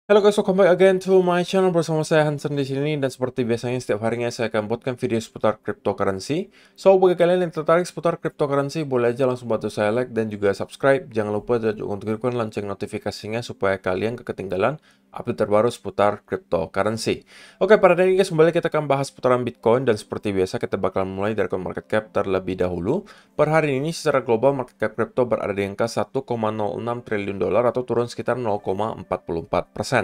Halo guys, welcome back again to my channel bersama saya Hansen di sini, dan seperti biasanya setiap harinya saya akan buatkan video seputar cryptocurrency. So bagi kalian yang tertarik seputar cryptocurrency, boleh aja langsung bantu saya like dan juga subscribe. Jangan lupa juga untuk aktifkan lonceng notifikasinya supaya kalian gak ketinggalan update terbaru seputar cryptocurrency. Oke, pada hari ini guys, kembali kita akan bahas seputaran Bitcoin, dan seperti biasa kita bakal mulai dari market cap terlebih dahulu. Per hari ini secara global market cap crypto berada di angka 1,06 triliun dolar atau turun sekitar 0,44%.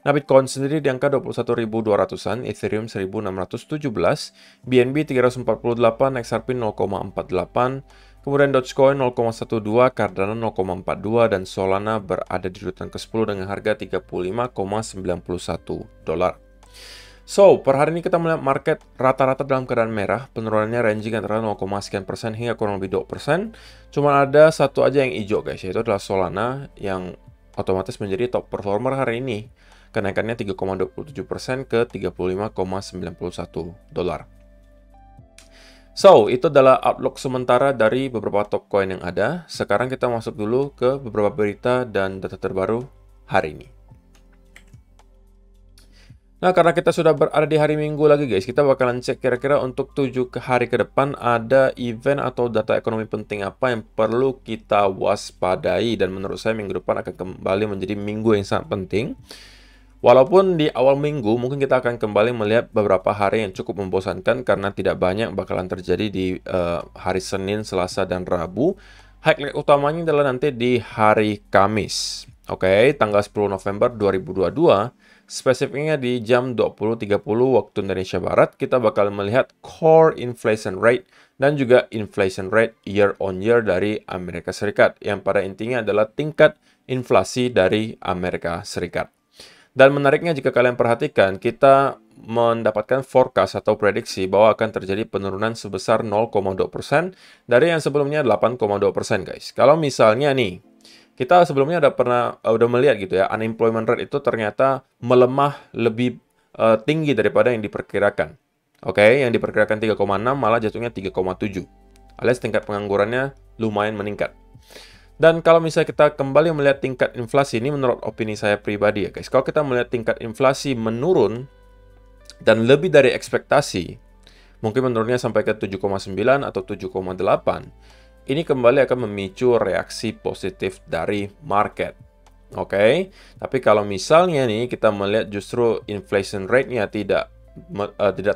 Nah, Bitcoin sendiri di angka 21.200-an, Ethereum 1.617, BNB 348, XRP 0,48, kemudian Dogecoin 0,12, Cardano 0,42, dan Solana berada di urutan ke-10 dengan harga 35,91 dolar. So, per hari ini kita melihat market rata-rata dalam keadaan merah, penurunannya ranging antara 0, sekian persen hingga kurang lebih 2%. Cuma ada satu aja yang hijau guys, yaitu adalah Solana yang otomatis menjadi top performer hari ini. Kenaikannya 3,27% ke 35,91 dolar. So, itu adalah outlook sementara dari beberapa top coin yang ada. Sekarang kita masuk dulu ke beberapa berita dan data terbaru hari ini. Nah, karena kita sudah berada di hari Minggu lagi guys, kita bakalan cek kira-kira untuk 7 hari ke depan ada event atau data ekonomi penting apa yang perlu kita waspadai. Dan menurut saya minggu depan akan kembali menjadi minggu yang sangat penting. Walaupun di awal minggu mungkin kita akan kembali melihat beberapa hari yang cukup membosankan karena tidak banyak bakalan terjadi di hari Senin, Selasa, dan Rabu. Highlight utamanya adalah nanti di hari Kamis. Oke, tanggal 10 November 2022. Spesifiknya di jam 20.30 waktu Indonesia Barat, kita bakal melihat core inflation rate dan juga inflation rate year on year dari Amerika Serikat, yang pada intinya adalah tingkat inflasi dari Amerika Serikat. Dan menariknya jika kalian perhatikan, kita mendapatkan forecast atau prediksi bahwa akan terjadi penurunan sebesar 0,2% dari yang sebelumnya 8,2% guys. Kalau misalnya nih, kita sebelumnya udah melihat gitu ya, unemployment rate itu ternyata melemah lebih tinggi daripada yang diperkirakan. Oke, yang diperkirakan 3,6 malah jatuhnya 3,7. Alias tingkat penganggurannya lumayan meningkat. Dan kalau misalnya kita kembali melihat tingkat inflasi, ini menurut opini saya pribadi ya guys. Kalau kita melihat tingkat inflasi menurun dan lebih dari ekspektasi, mungkin menurunnya sampai ke 7,9 atau 7,8, ini kembali akan memicu reaksi positif dari market. Oke, tapi kalau misalnya nih kita melihat justru inflation rate-nya tidak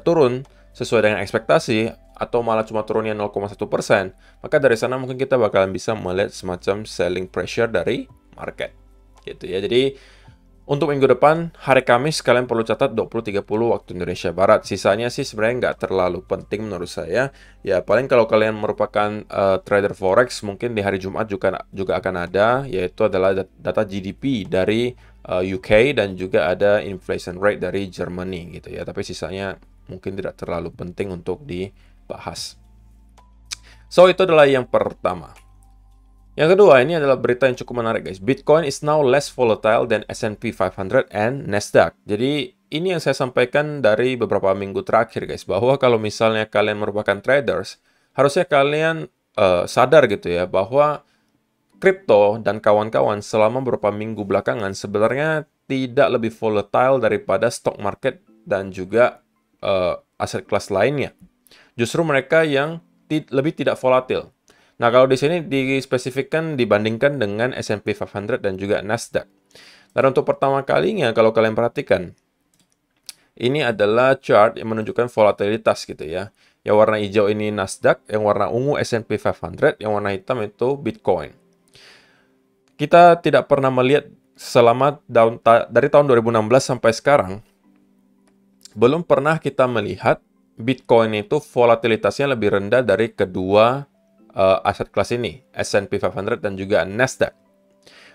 turun sesuai dengan ekspektasi, atau malah cuma turunnya 0,1%, maka dari sana mungkin kita bakalan bisa melihat semacam selling pressure dari market. Gitu ya. Jadi untuk minggu depan, hari Kamis, kalian perlu catat 20.30 waktu Indonesia Barat. Sisanya sih sebenarnya nggak terlalu penting menurut saya. Ya, paling kalau kalian merupakan trader forex, mungkin di hari Jumat juga akan ada, yaitu adalah data GDP dari UK dan juga ada inflation rate dari Germany gitu ya. Tapi sisanya mungkin tidak terlalu penting untuk dibahas. So, itu adalah yang pertama. Yang kedua, ini adalah berita yang cukup menarik guys. Bitcoin is now less volatile than S&P 500 and Nasdaq. Jadi, ini yang saya sampaikan dari beberapa minggu terakhir guys, bahwa kalau misalnya kalian merupakan traders, harusnya kalian sadar gitu ya, bahwa kripto dan kawan-kawan selama beberapa minggu belakangan sebenarnya tidak lebih volatile daripada stock market dan juga aset kelas lainnya. Justru mereka yang lebih tidak volatil. Nah, kalau di sini dispesifikkan dibandingkan dengan S&P 500 dan juga Nasdaq. Dan untuk pertama kalinya, kalau kalian perhatikan, ini adalah chart yang menunjukkan volatilitas gitu ya. Yang warna hijau ini Nasdaq, yang warna ungu S&P 500, yang warna hitam itu Bitcoin. Kita tidak pernah melihat selama dari tahun 2016 sampai sekarang, belum pernah kita melihat Bitcoin itu volatilitasnya lebih rendah dari kedua aset kelas ini, S&P 500 dan juga Nasdaq.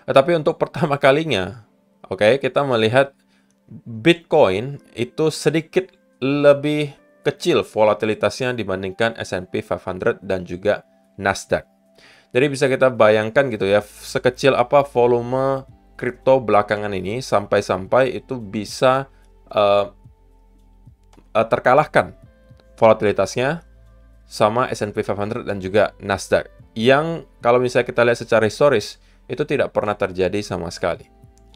Tetapi untuk pertama kalinya, kita melihat Bitcoin itu sedikit lebih kecil volatilitasnya dibandingkan S&P 500 dan juga Nasdaq. Jadi bisa kita bayangkan gitu ya, sekecil apa volume kripto belakangan ini sampai-sampai itu bisa terkalahkan volatilitasnya sama S&P 500 dan juga Nasdaq. Yang kalau misalnya kita lihat secara historis, itu tidak pernah terjadi sama sekali.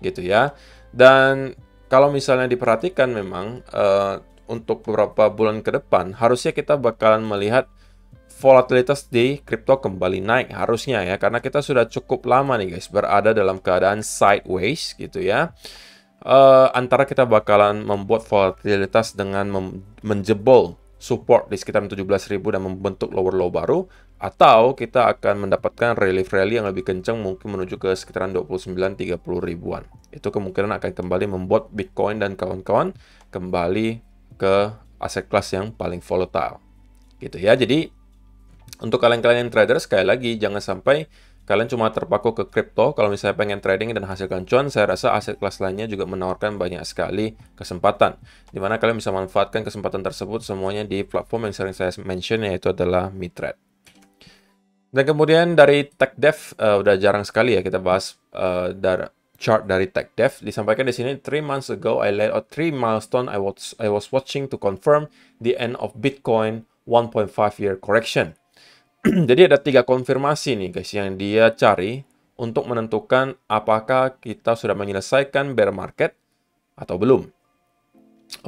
Gitu ya. Dan kalau misalnya diperhatikan memang untuk beberapa bulan ke depan harusnya kita bakalan melihat volatilitas di kripto kembali naik harusnya ya, karena kita sudah cukup lama nih guys berada dalam keadaan sideways gitu ya. Antara kita bakalan membuat volatilitas dengan menjebol support di sekitar 17.000 dan membentuk lower low baru, atau kita akan mendapatkan relief rally yang lebih kencang mungkin menuju ke sekitaran 29-30 ribuan. Itu kemungkinan akan kembali membuat Bitcoin dan kawan-kawan kembali ke aset kelas yang paling volatile gitu ya. Jadi untuk kalian-kalian yang trader, sekali lagi jangan sampai kalian cuma terpaku ke kripto. Kalau misalnya pengen trading dan hasilkan cuan, saya rasa aset kelas lainnya juga menawarkan banyak sekali kesempatan, di mana kalian bisa manfaatkan kesempatan tersebut semuanya di platform yang sering saya mention, yaitu adalah Mitrade. Dan kemudian dari TechDev, udah jarang sekali ya kita bahas dari chart dari TechDev. Disampaikan di sini, 3 months ago I laid out 3 milestone I was watching to confirm the end of Bitcoin 1.5 year correction. Jadi ada 3 konfirmasi nih guys yang dia cari untuk menentukan apakah kita sudah menyelesaikan bear market atau belum.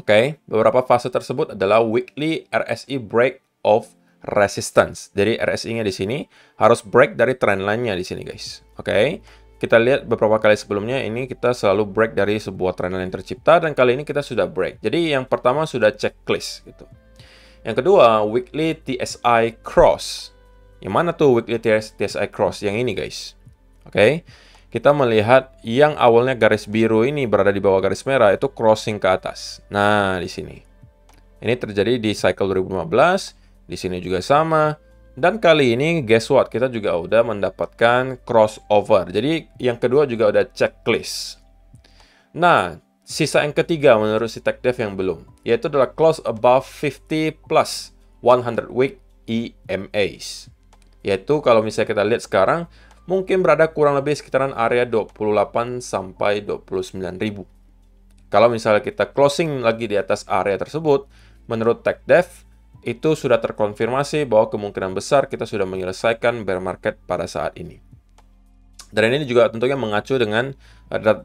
Oke, beberapa fase tersebut adalah weekly RSI break of resistance. Jadi RSI-nya di sini harus break dari trendline-nya di sini guys. Oke. Kita lihat beberapa kali sebelumnya ini kita selalu break dari sebuah trendline yang tercipta, dan kali ini kita sudah break. Jadi yang pertama sudah checklist gitu. Yang kedua, weekly TSI cross. Yang mana tuh weekly TSI cross? Yang ini guys. Oke. Kita melihat yang awalnya garis biru ini berada di bawah garis merah, itu crossing ke atas. Nah, di sini. Ini terjadi di cycle 2015, di sini juga sama. Dan kali ini guess what? Kita juga udah mendapatkan crossover. Jadi yang kedua juga udah checklist. Nah, sisa yang ketiga menurut si TechDev yang belum, yaitu adalah close above 50 plus 100 week EMAs. Yaitu kalau misalnya kita lihat sekarang, mungkin berada kurang lebih sekitaran area 28 sampai 29.000. Kalau misalnya kita closing lagi di atas area tersebut, menurut TechDev, itu sudah terkonfirmasi bahwa kemungkinan besar kita sudah menyelesaikan bear market pada saat ini. Dan ini juga tentunya mengacu dengan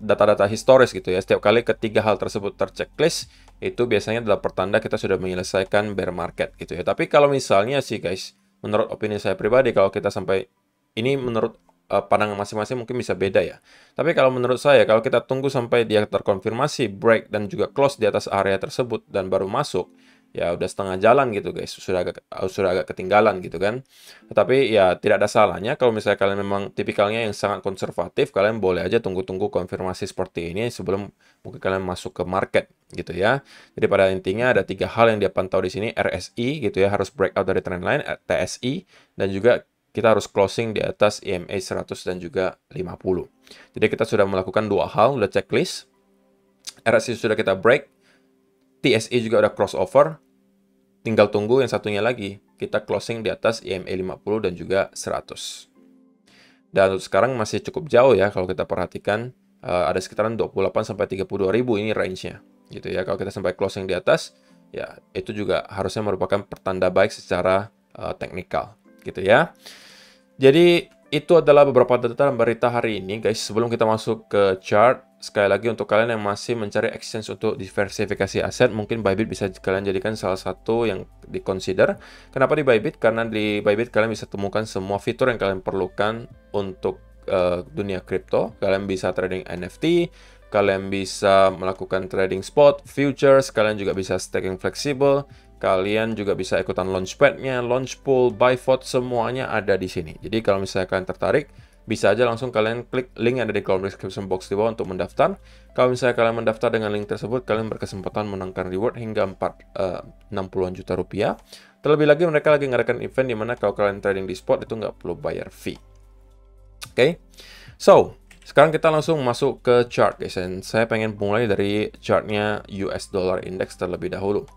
data-data historis gitu ya. Setiap kali ketiga hal tersebut terchecklist, itu biasanya adalah pertanda kita sudah menyelesaikan bear market gitu ya. Tapi kalau misalnya sih guys, menurut opini saya pribadi, kalau kita sampai ini menurut pandangan masing-masing mungkin bisa beda ya. Tapi kalau menurut saya, kalau kita tunggu sampai dia terkonfirmasi, break, dan juga close di atas area tersebut, dan baru masuk, ya udah setengah jalan gitu guys. Sudah agak ketinggalan gitu kan. Tetapi ya tidak ada salahnya kalau misalnya kalian memang tipikalnya yang sangat konservatif, kalian boleh aja tunggu-tunggu konfirmasi seperti ini sebelum mungkin kalian masuk ke market gitu ya. Jadi pada intinya ada 3 hal yang dia pantau di sini, RSI gitu ya, harus breakout dari trendline, TSI, dan juga kita harus closing di atas EMA 100 dan juga 50. Jadi kita sudah melakukan 2 hal, udah checklist, RSI sudah kita break, TSI juga udah crossover, tinggal tunggu yang satunya lagi, kita closing di atas EMA 50 dan juga 100. Dan untuk sekarang masih cukup jauh ya kalau kita perhatikan, ada sekitaran 28 sampai 32 ribu ini range-nya gitu ya. Kalau kita sampai closing di atas, ya itu juga harusnya merupakan pertanda baik secara teknikal gitu ya. Jadi itu adalah beberapa data dan berita hari ini guys. Sebelum kita masuk ke chart, sekali lagi untuk kalian yang masih mencari exchange untuk diversifikasi aset, mungkin Bybit bisa kalian jadikan salah satu yang di-consider. Kenapa di Bybit? Karena di Bybit kalian bisa temukan semua fitur yang kalian perlukan untuk dunia kripto. Kalian bisa trading NFT, kalian bisa melakukan trading spot, futures, kalian juga bisa staking fleksibel. Kalian juga bisa ikutan launchpad-nya, launch pool, buy vote, semuanya ada di sini. Jadi kalau misalnya kalian tertarik, bisa aja langsung kalian klik link yang ada di kolom description box di bawah untuk mendaftar. Kalau misalnya kalian mendaftar dengan link tersebut, kalian berkesempatan menangkan reward hingga 60-an juta rupiah. Terlebih lagi mereka lagi ngadakan event di mana kalau kalian trading di spot itu nggak perlu bayar fee. Oke, so sekarang kita langsung masuk ke chart guys. Dan saya pengen mulai dari chartnya US Dollar Index terlebih dahulu.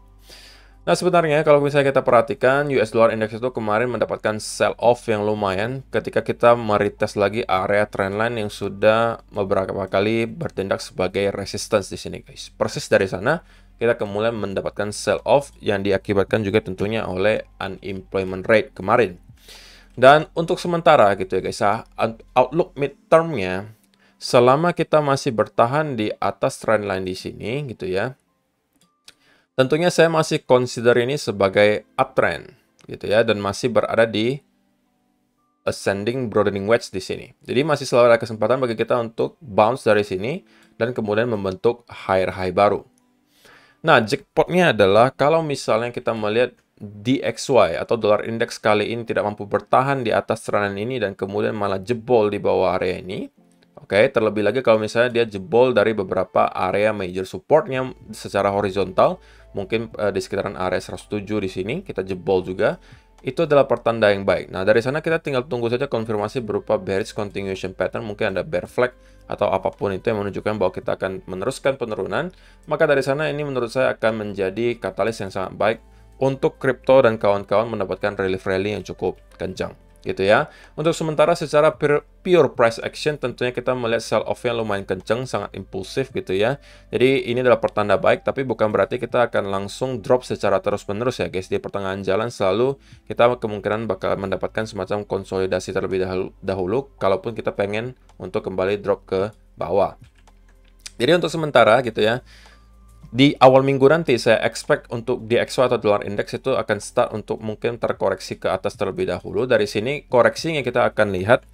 Nah sebenarnya kalau misalnya kita perhatikan US Dollar Index itu kemarin mendapatkan sell off yang lumayan ketika kita meretest lagi area trendline yang sudah beberapa kali bertindak sebagai resistance di sini guys. Persis dari sana kita kemudian mendapatkan sell off yang diakibatkan juga tentunya oleh unemployment rate kemarin. Dan untuk sementara gitu ya guys, outlook midtermnya selama kita masih bertahan di atas trendline di sini gitu ya, tentunya saya masih consider ini sebagai uptrend gitu ya, dan masih berada di ascending broadening wedge di sini. Jadi masih selalu ada kesempatan bagi kita untuk bounce dari sini dan kemudian membentuk higher high baru. Nah, jackpotnya adalah kalau misalnya kita melihat DXY atau dollar index kali ini tidak mampu bertahan di atas trend ini dan kemudian malah jebol di bawah area ini. Oke, terlebih lagi kalau misalnya dia jebol dari beberapa area major supportnya secara horizontal, mungkin di sekitaran area 107 di sini kita jebol juga. Itu adalah pertanda yang baik. Nah, dari sana kita tinggal tunggu saja konfirmasi berupa bearish continuation pattern, mungkin ada bear flag atau apapun itu yang menunjukkan bahwa kita akan meneruskan penurunan. Maka dari sana ini menurut saya akan menjadi katalis yang sangat baik untuk kripto dan kawan-kawan mendapatkan relief rally yang cukup kencang. Gitu ya. Untuk sementara secara pure price action tentunya kita melihat sell off-nya lumayan kencang, sangat impulsif gitu ya. Jadi ini adalah pertanda baik, tapi bukan berarti kita akan langsung drop secara terus-menerus ya guys. Di pertengahan jalan selalu kita kemungkinan bakal mendapatkan semacam konsolidasi terlebih dahulu kalaupun kita pengen untuk kembali drop ke bawah. Jadi untuk sementara gitu ya, di awal minggu nanti saya expect untuk DXY atau dollar index itu akan start untuk mungkin terkoreksi ke atas terlebih dahulu. Dari sini koreksinya kita akan lihat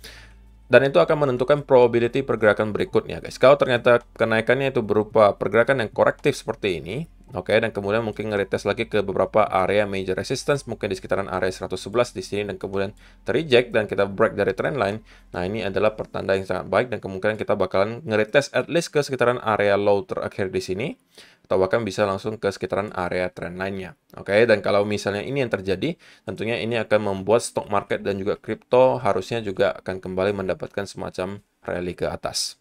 dan itu akan menentukan probability pergerakan berikutnya guys. Kalau ternyata kenaikannya itu berupa pergerakan yang korektif seperti ini, oke, dan kemudian mungkin nge-retest lagi ke beberapa area major resistance, mungkin di sekitaran area 111 di sini dan kemudian terreject dan kita break dari trendline. Nah, ini adalah pertanda yang sangat baik dan kemungkinan kita bakalan nge-retest at least ke sekitaran area low terakhir di sini atau bahkan bisa langsung ke sekitaran area trendline-nya. Oke, dan kalau misalnya ini yang terjadi, tentunya ini akan membuat stock market dan juga kripto harusnya juga akan kembali mendapatkan semacam rally ke atas.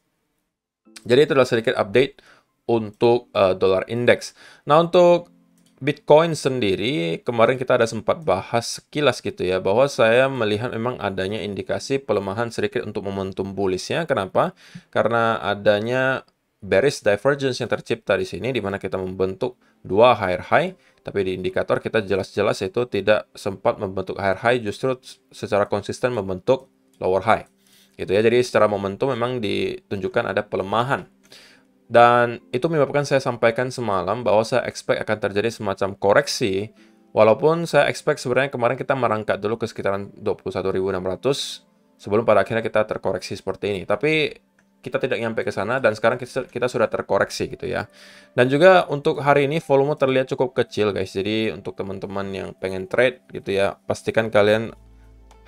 Jadi itu adalah sedikit update untuk dollar index. Nah, untuk Bitcoin sendiri, kemarin kita ada sempat bahas sekilas gitu ya, bahwa saya melihat memang adanya indikasi pelemahan sedikit untuk momentum bullish-nya. Kenapa? Karena adanya bearish divergence yang tercipta di sini, di mana kita membentuk dua higher high, tapi di indikator kita jelas-jelas itu tidak sempat membentuk higher high, justru secara konsisten membentuk lower high. Gitu ya, jadi secara momentum memang ditunjukkan ada pelemahan. Dan itu menyebabkan saya sampaikan semalam bahwa saya expect akan terjadi semacam koreksi, walaupun saya expect sebenarnya kemarin kita merangkak dulu ke sekitaran 21.600 sebelum pada akhirnya kita terkoreksi seperti ini. Tapi kita tidak nyampe ke sana dan sekarang kita sudah terkoreksi gitu ya. Dan juga untuk hari ini volume terlihat cukup kecil guys. Jadi untuk teman-teman yang pengen trade gitu ya, pastikan kalian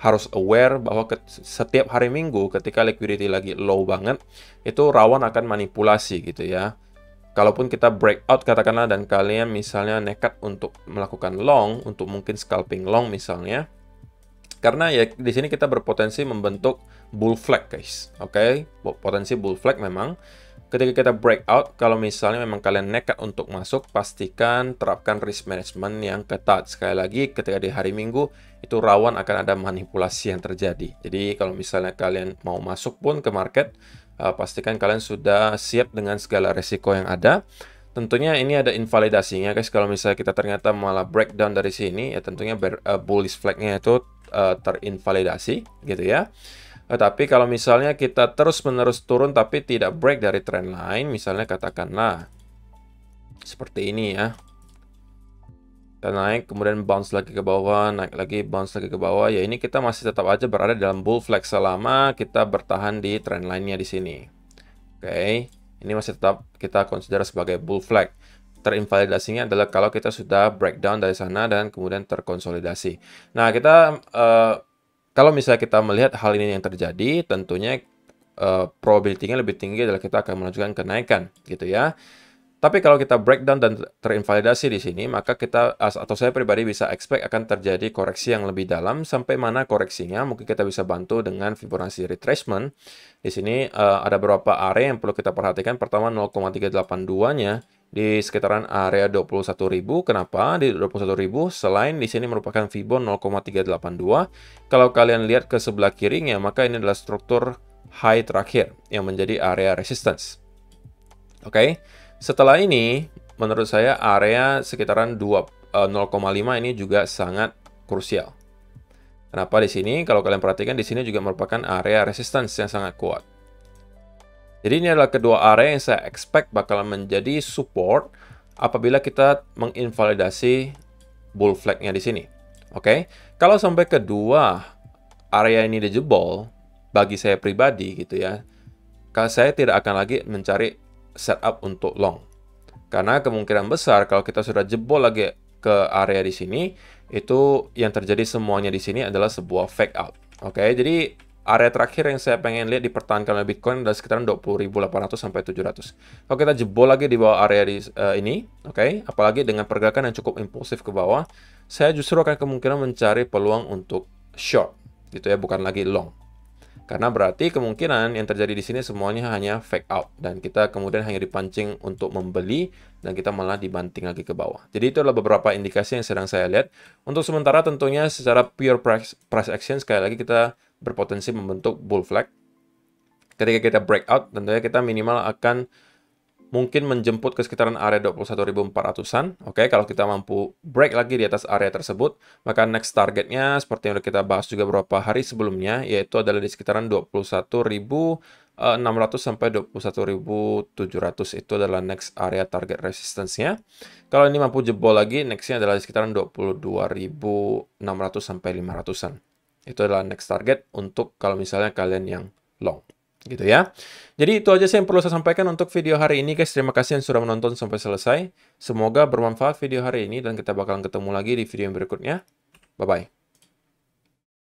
harus aware bahwa setiap hari Minggu ketika liquidity lagi low banget, itu rawan akan manipulasi gitu ya. Kalaupun kita breakout katakanlah dan kalian misalnya nekat untuk melakukan long, untuk mungkin scalping long misalnya, karena ya di sini kita berpotensi membentuk bull flag guys. Oke, potensi bull flag memang. Ketika kita breakout, kalau misalnya memang kalian nekat untuk masuk, pastikan terapkan risk management yang ketat. Sekali lagi, ketika di hari Minggu, itu rawan akan ada manipulasi yang terjadi. Jadi kalau misalnya kalian mau masuk pun ke market, pastikan kalian sudah siap dengan segala resiko yang ada. Tentunya ini ada invalidasinya guys. Kalau misalnya kita ternyata malah breakdown dari sini, ya tentunya bullish flag-nya itu terinvalidasi gitu ya. Tapi kalau misalnya kita terus-menerus turun tapi tidak break dari trend line, misalnya katakanlah seperti ini ya. Kita naik, kemudian bounce lagi ke bawah, naik lagi, bounce lagi ke bawah. Ya ini kita masih tetap aja berada dalam bull flag selama kita bertahan di trend line-nya di sini. Oke, ini masih tetap kita consider sebagai bull flag. Terinvalidasinya adalah kalau kita sudah breakdown dari sana dan kemudian terkonsolidasi. Nah, kita kalau misalnya kita melihat hal ini yang terjadi, tentunya probability-nya lebih tinggi adalah kita akan menunjukkan kenaikan gitu ya. Tapi kalau kita breakdown dan terinvalidasi di sini, maka kita atau saya pribadi bisa expect akan terjadi koreksi yang lebih dalam. Sampai mana koreksinya? Mungkin kita bisa bantu dengan Fibonacci retracement. Di sini ada beberapa area yang perlu kita perhatikan. Pertama 0,382-nya di sekitaran area 21.000. Kenapa di 21.000? Selain di sini merupakan Fibon 0,382. Kalau kalian lihat ke sebelah kirinya, maka ini adalah struktur high terakhir yang menjadi area resistance. Oke. Setelah ini, menurut saya area sekitaran 0,5 ini juga sangat krusial. Kenapa di sini? Kalau kalian perhatikan di sini juga merupakan area resistance yang sangat kuat. Jadi ini adalah kedua area yang saya expect bakalan menjadi support apabila kita menginvalidasi bull flag-nya di sini. Oke, kalau sampai kedua area ini dijebol, bagi saya pribadi gitu ya, kalau saya tidak akan lagi mencari setup untuk long. Karena kemungkinan besar kalau kita sudah jebol lagi ke area di sini, itu yang terjadi semuanya di sini adalah sebuah fake out. Oke, jadi area terakhir yang saya pengen lihat dipertahankan oleh Bitcoin adalah sekitaran 20.800 sampai 700. Kalau kita jebol lagi di bawah area ini, oke, apalagi dengan pergerakan yang cukup impulsif ke bawah, saya justru akan kemungkinan mencari peluang untuk short, gitu ya, bukan lagi long. Karena berarti kemungkinan yang terjadi di sini semuanya hanya fake out dan kita kemudian hanya dipancing untuk membeli dan kita malah dibanting lagi ke bawah. Jadi itu adalah beberapa indikasi yang sedang saya lihat. Untuk sementara tentunya secara pure price action sekali lagi kita berpotensi membentuk bull flag. Ketika kita breakout tentunya kita minimal akan mungkin menjemput ke sekitaran area 21.400-an. Oke, kalau kita mampu break lagi di atas area tersebut, maka next targetnya seperti yang udah kita bahas juga beberapa hari sebelumnya, yaitu adalah di sekitaran 21.600 sampai 21.700. Itu adalah next area target resistance-nya. Kalau ini mampu jebol lagi, next-nya adalah di sekitaran 22.600 sampai 500-an. Itu adalah next target untuk kalau misalnya kalian yang long. Gitu ya. Jadi itu aja sih yang perlu saya sampaikan untuk video hari ini guys. Terima kasih yang sudah menonton sampai selesai. Semoga bermanfaat video hari ini dan kita bakalan ketemu lagi di video yang berikutnya. Bye-bye.